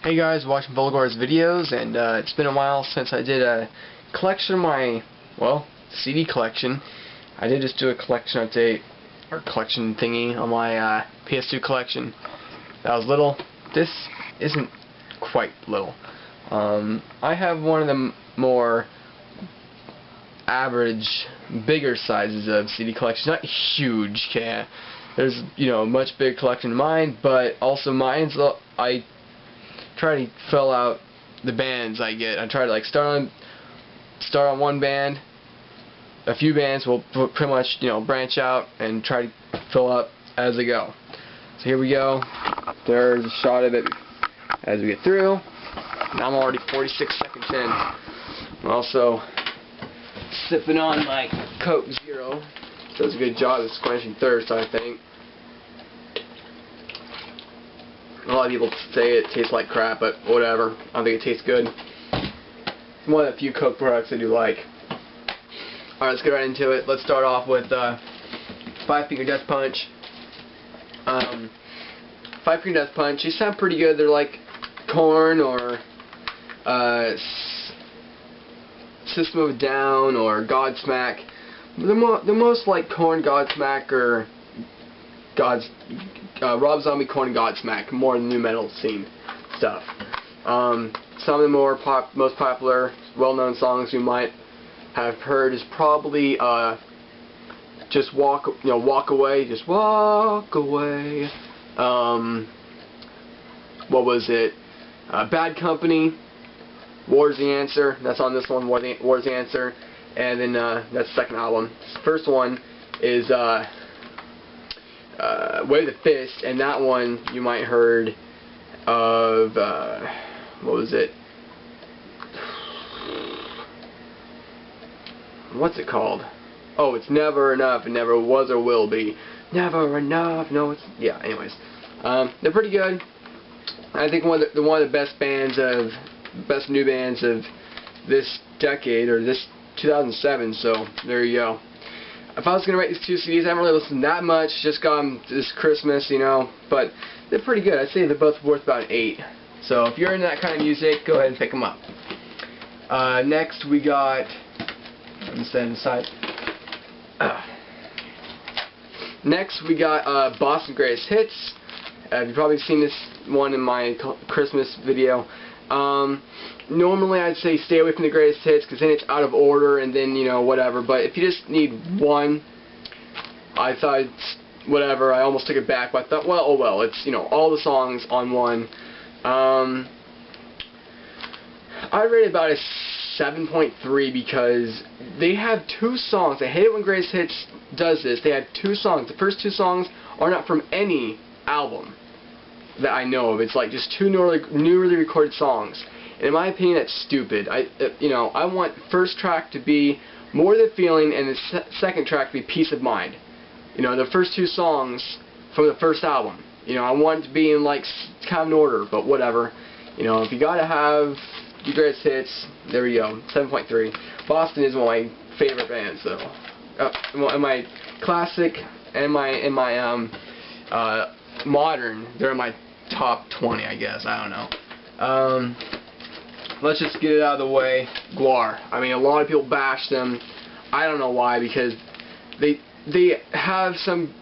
Hey guys, watching Volgar's videos, and it's been a while since I did a collection of my, well, CD collection. I did just do a collection update, or collection thingy on my PS2 collection. That was little. This isn't quite little. I have one of the more average, bigger sizes of CD collections. Not huge, okay? There's, a much bigger collection than mine, but also mine's, I try to fill out the bands I get. I try to start on one band, a few bands will pretty much branch out and try to fill up as I go. So here we go. There's a shot of it as we get through. Now I'm already 46 seconds in. I'm also sipping on my Coke Zero. Does a good job of quenching thirst, I think. A lot of people say it tastes like crap, but whatever. I think it tastes good. It's one of the few Coke products I do like. Alright, let's get right into it. Let's start off with Five Finger Death Punch. Five Finger Death Punch, they sound pretty good. They're like Korn or System of a Down or Godsmack. They're most like Korn, Godsmack, or Rob Zombie, Korn, Godsmack, more in the new metal scene stuff. Some of the most popular, well-known songs you might have heard is probably "Just Walk," "Walk Away," "Just Walk Away." What was it? "Bad Company," "War's the Answer." That's on this one. "War's the Answer," and then that's the second album. The first one is Wave the Fist, and that one you might heard of, what was it? What's it called? Oh, it's Never Enough. It never was or will be. Never enough. No, it's, yeah, anyways. They're pretty good. I think one of the best new bands of this decade, or this 2007, so there you go. If I was going to rate these two CDs, I haven't really listened that much, just got them this Christmas, but they're pretty good. I'd say they're both worth about an 8. So if you're into that kind of music, go ahead and pick them up. Next we got, let me stand aside. Next we got Boston Greatest Hits. You've probably seen this one in my Christmas video. Normally I'd say stay away from the greatest hits, because then it's out of order and then whatever, but if you just need one, I thought it's whatever. I almost took it back, but I thought, well, oh well, it's all the songs on one. I rate it about a 7.3 because they have two songs. I hate it when Greatest Hits does this. They have two songs. The first two songs are not from any album that I know of. It's like just two newly recorded songs. And in my opinion, that's stupid. I want first track to be More Than Feeling, and the second track to be Peace of Mind. The first two songs from the first album. I want it to be in kind of an order, but whatever. If you gotta have your greatest hits, there you go. 7.3. Boston is one of my favorite bands, though. In my classic and my modern, they're in my top 20, I guess. I don't know. Let's just get it out of the way. Gwar. I mean, a lot of people bash them. I don't know why, because they have some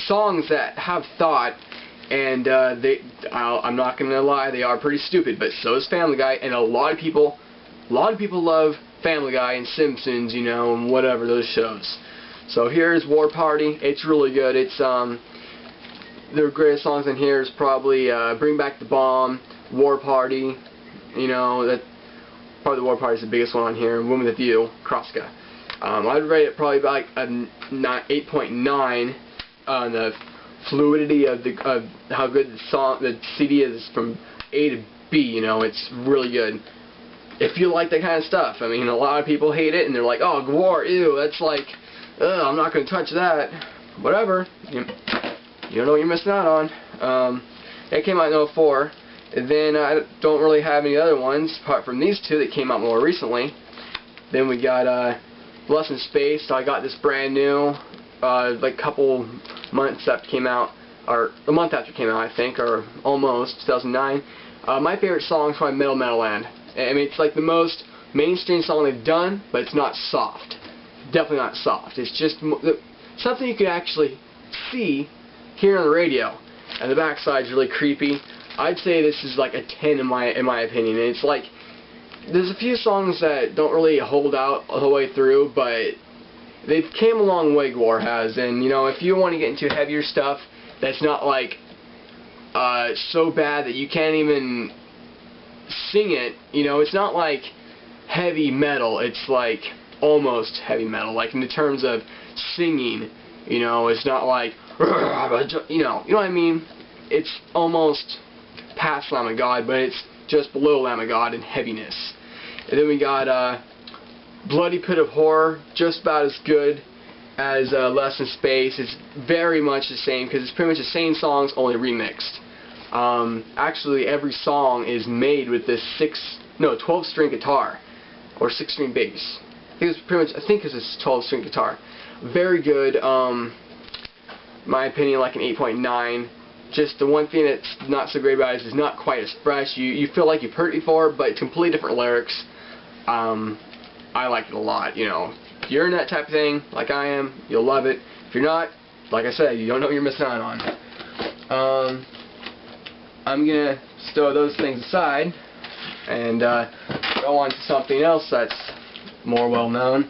songs that have thought, and I'm not gonna lie, they are pretty stupid. But so is Family Guy, and a lot of people love Family Guy and Simpsons, and whatever those shows. So here's War Party. It's really good. It's their greatest songs in here is probably Bring Back the Bomb, War Party. That probably the War Party is the biggest one on here. Woman with You, Kraska. I'd rate it probably about a 8.9 on the fluidity of how good the CD is from A to B. It's really good. If you like that kind of stuff, I mean, a lot of people hate it and they're like, oh, Gwar, ew, that's like, I'm not gonna touch that. Whatever. You don't know what you're missing out on. It came out in 2004. And then I don't really have any other ones apart from these two that came out more recently. Then we got Lost in Space. So I got this brand new, like couple months after it came out. or a month after it came out, I think, or almost, 2009. My favorite song is probably Metal Land. I mean, it's like the most mainstream song they've done, but it's not soft. Definitely not soft. It's just something you can actually see here on the radio. And the backside's really creepy. I'd say this is like a 10 in my opinion. And it's like, there's a few songs that don't really hold out all the way through, but they've came a long way, Gwar has. And you know, if you want to get into heavier stuff that's not like so bad that you can't even sing it, you know, it's not like heavy metal, it's like almost heavy metal, like in the terms of singing, you know, it's not like, you know what I mean? It's almost past Lamb of God, but it's just below Lamb of God in heaviness. And then we got Bloody Pit of Horror, just about as good as Less in Space. It's very much the same, because it's pretty much the same songs, only remixed. Actually, every song is made with this 12-string guitar, or 6-string bass. I think it's a 12-string guitar. Very good. My opinion, like an 8.9. Just the one thing that's not so great about it is it's not quite as fresh. You feel like you've heard it before, but it's completely different lyrics. I like it a lot. You know, if you're in that type of thing, like I am, you'll love it. If you're not, like I said, you don't know what you're missing out on. I'm gonna stow those things aside and go on to something else that's more well known.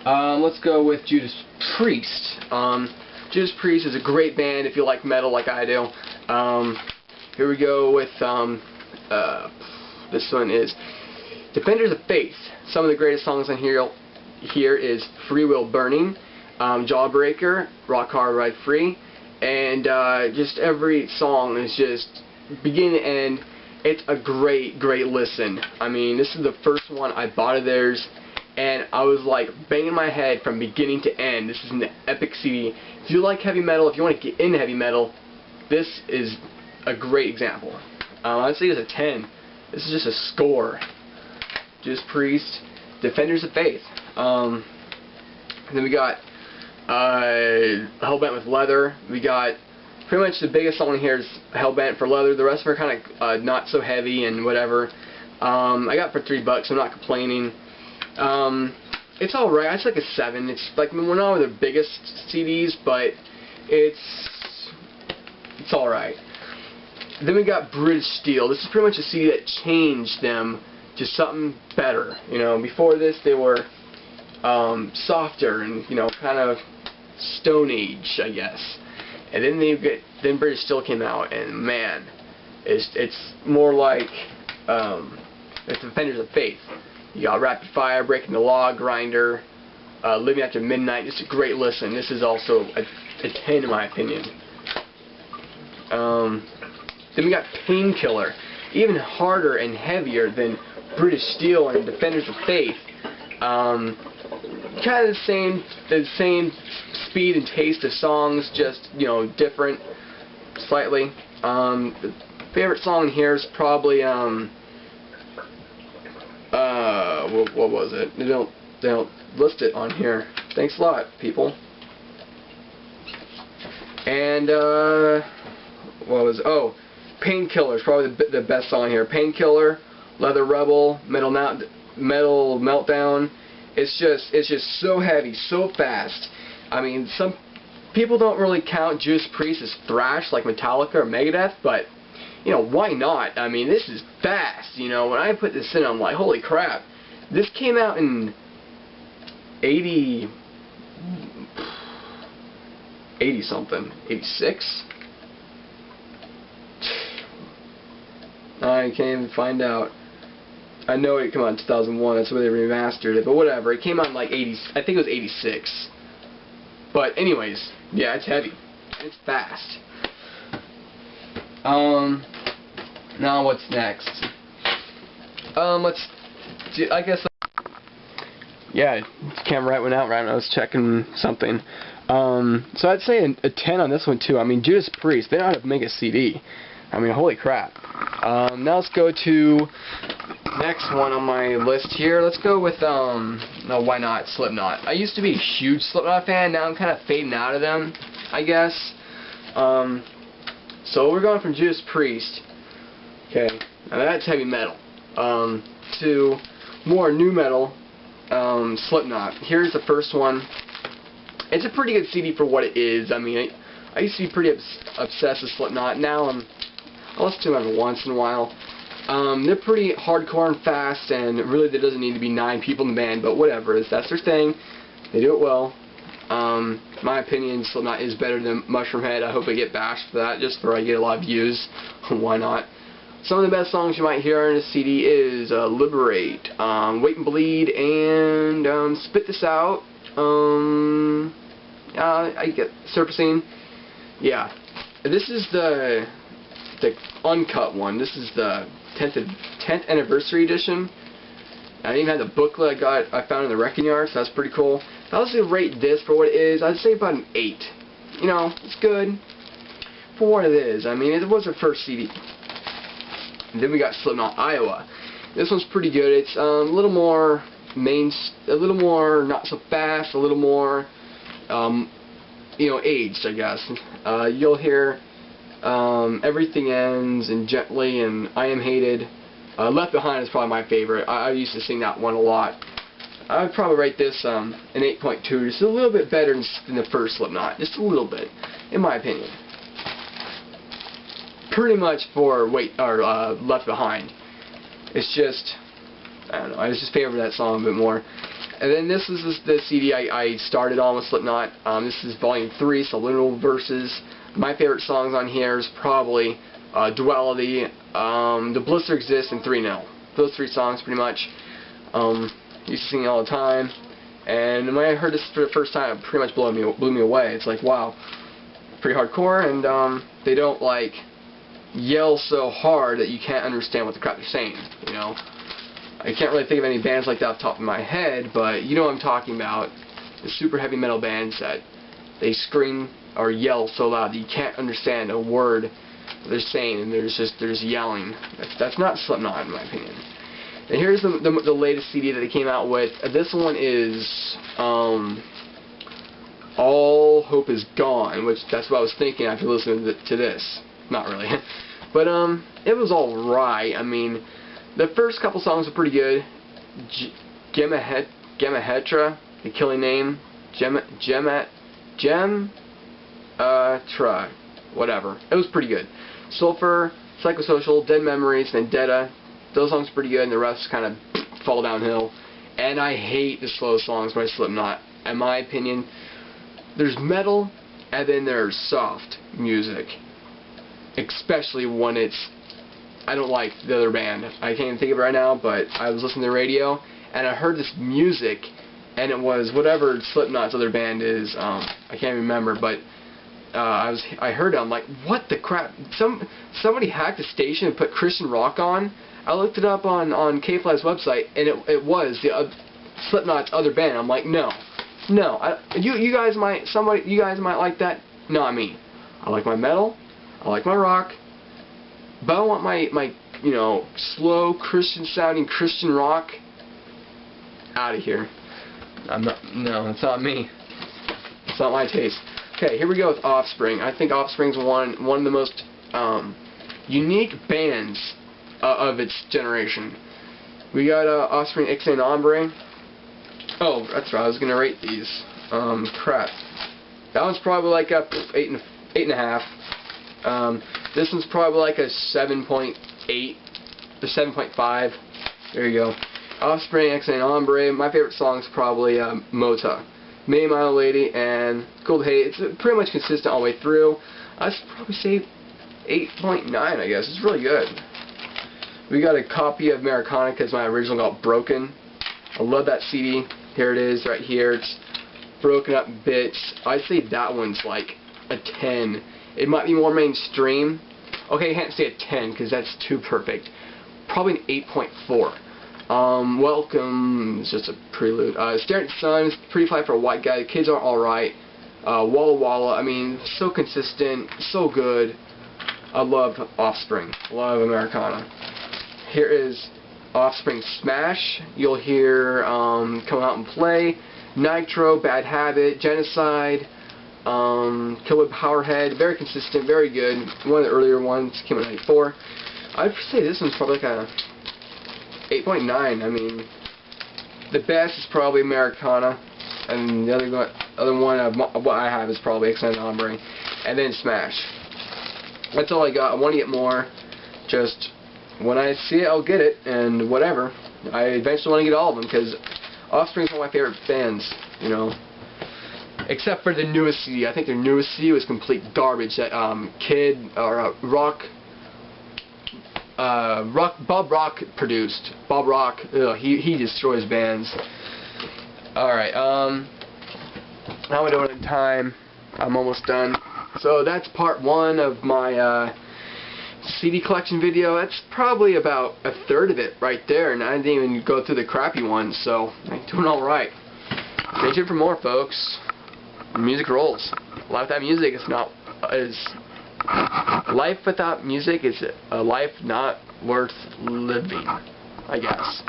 Let's go with Judas Priest. Judas Priest is a great band if you like metal like I do. Here we go with this one is Defenders of Faith. Some of the greatest songs on here is Free Will Burning, Jawbreaker, Rock Hard Ride Free, and just every song is just beginning to end. It's a great listen. I mean, this is the first one I bought of theirs, and I was like banging my head from beginning to end. This is an epic CD. If you like heavy metal, if you want to get into heavy metal, this is a great example. I'd say it's a 10. This is just a score. Judas Priest, Defenders of Faith. Then we got Hellbent with Leather. We got pretty much the biggest song here is Hellbent for Leather. The rest of them are kind of not so heavy and whatever. I got it for $3, so I'm not complaining. It's alright. It's like a 7. It's like one of their biggest CDs, but it's alright. Then we got British Steel. This is pretty much a CD that changed them to something better. You know, before this they were softer and, you know, kind of Stone Age, I guess. And then British Steel came out, and man, it's more like it's Defenders of Faith. You got Rapid Fire, Breaking the Law, Grinder, Living After Midnight. It's a great listen. This is also a 10 in my opinion. Then we got Painkiller, even harder and heavier than British Steel and Defenders of Faith. Kind of the same speed and taste of songs, just, you know, different slightly. The favorite song here is probably what was it? They don't list it on here. Thanks a lot, people. And Painkiller is probably the best song here. Painkiller, Leather Rebel, Metal Meltdown. It's just so heavy, so fast. I mean, some people don't really count Judas Priest as thrash like Metallica or Megadeth, but you know, why not? I mean, this is fast. You know, when I put this in, I'm like, holy crap. This came out in 80 something, 86? I can't even find out. I know it came out in 2001, that's where they remastered it, but whatever. It came out in like 80, I think it was 86. But anyways, yeah, it's heavy. It's fast. Now what's next? I guess. Yeah, the camera right went out right when I was checking something. So I'd say a 10 on this one too. I mean, Judas Priest, they know how to make a CD. I mean, holy crap. Now let's go to next one on my list here. Let's go with no, why not, Slipknot. I used to be a huge Slipknot fan. Now I'm kind of fading out of them, I guess. So we're going from Judas Priest, okay, now that's heavy metal, to more new metal, Slipknot. Here's the first one. It's a pretty good CD for what it is. I mean, I used to be pretty obsessed with Slipknot. Now I listen to them every once in a while. They're pretty hardcore and fast, and really there doesn't need to be 9 people in the band, but whatever, that's their thing. They do it well. My opinion, Slipknot is better than Mushroomhead. I hope I get bashed for that, just for I get a lot of views. Why not? Some of the best songs you might hear on this CD is Liberate, Wait and Bleed, and Spit This Out. I get Surfacing. Yeah, this is the uncut one. This is the 10th anniversary edition. I even had the booklet I found in the Wrecking Yard, so that's pretty cool. If I was to rate this for what it is, I'd say about an 8. You know, it's good for what it is. I mean, it was their first CD. And then we got Slipknot Iowa. This one's pretty good. It's a little more a little more not so fast, a little more you know, aged, I guess. You'll hear Everything Ends and Gently and I Am Hated. Left Behind is probably my favorite. I used to sing that one a lot. I would probably rate this an 8.2. Just a little bit better than the first Slipknot. Just a little bit, in my opinion. Pretty much for Left Behind. It's just, I don't know, I just favor that song a bit more. And then this is the CD I started on with Slipknot. This is Volume 3, Subliminal Verses. My favorite songs on here is probably Duality, The Blister Exists, and 3-0. Those 3 songs, pretty much. Used to sing it all the time. And when I heard this for the first time, it pretty much blew me away. It's like, wow, pretty hardcore, and they don't, like, yell so hard that you can't understand what the crap they're saying, you know. I can't really think of any bands like that off the top of my head, but you know what I'm talking about. The super heavy metal bands that they scream or yell so loud that you can't understand a word they're saying, and there's yelling. That's not Slipknot, in my opinion. And here's the latest CD that they came out with. This one is All Hope Is Gone, which that's what I was thinking after listening to this. Not really. But it was alright. I mean, the first couple songs were pretty good. Gemahetra, The Killing Name, Tra, whatever. It was pretty good. Sulfur, Psychosocial, Dead Memories, Vendetta. Those songs are pretty good, and the rest kind of fall downhill. And I hate the slow songs by Slipknot. In my opinion, there's metal, and then there's soft music. Especially when it's, I don't like the other band. I can't even think of it right now, but I was listening to the radio, and I heard this music, and it was whatever Slipknot's other band is. I can't remember, but I heard it. I'm like, what the crap? Somebody hacked the station and put Christian rock on. I looked it up on K-Fly's website, and it was the Slipknot's other band. I'm like, no, you guys might like that. Not me. I like my metal. I like my rock. But I want my you know, slow Christian sounding Christian rock out of here. No, it's not me. It's not my taste. Okay, here we go with Offspring. I think Offspring's one of the most unique bands of its generation. We got Offspring Ixnay and Ombre. Oh, that's right. I was gonna rate these. Crap. That one's probably like a 8.5. This one's probably like a 7.8 or 7.5. There you go. Offspring, Ixnay and Ombre. My favorite song's probably Mota, May My Old Lady, and Cold Hate. It's pretty much consistent all the way through. I'd probably say 8.9. I guess it's really good. We got a copy of Americana because my original got broken. I love that CD. Here it is, right here. It's broken up bits. I'd say that one's like a 10. It might be more mainstream. Okay, I can't say a 10 because that's too perfect. Probably an 8.4. Welcome is just a prelude. Staring at the Sun is pretty fly for a white guy. The kids are alright. Walla Walla, I mean, so consistent, so good. I love Offspring. Love Americana. Here is Offspring Smash. You'll hear Come Out and Play, Nitro, Bad Habit, Genocide, Killed Powerhead, very consistent, very good. One of the earlier ones came out in '94. I'd say this one's probably like a 8.9. I mean, the best is probably Americana, and the other one of what I have is probably Extended Ombre, and then Smash. That's all I got. I want to get more. Just when I see it, I'll get it, and whatever. I eventually want to get all of them because Offspring's one of my favorite bands, you know. Except for the newest CD. I think their newest CD was complete garbage. That Bob Rock produced. Bob Rock, ugh, he destroys bands. Alright, how am I doing in time? I'm almost done. So that's part 1 of my CD collection video. That's probably about a third of it right there, and I didn't even go through the crappy ones, so I'm doing alright. Stay tuned for more, folks. Music rolls. Life without music life without music is a life not worth living, I guess.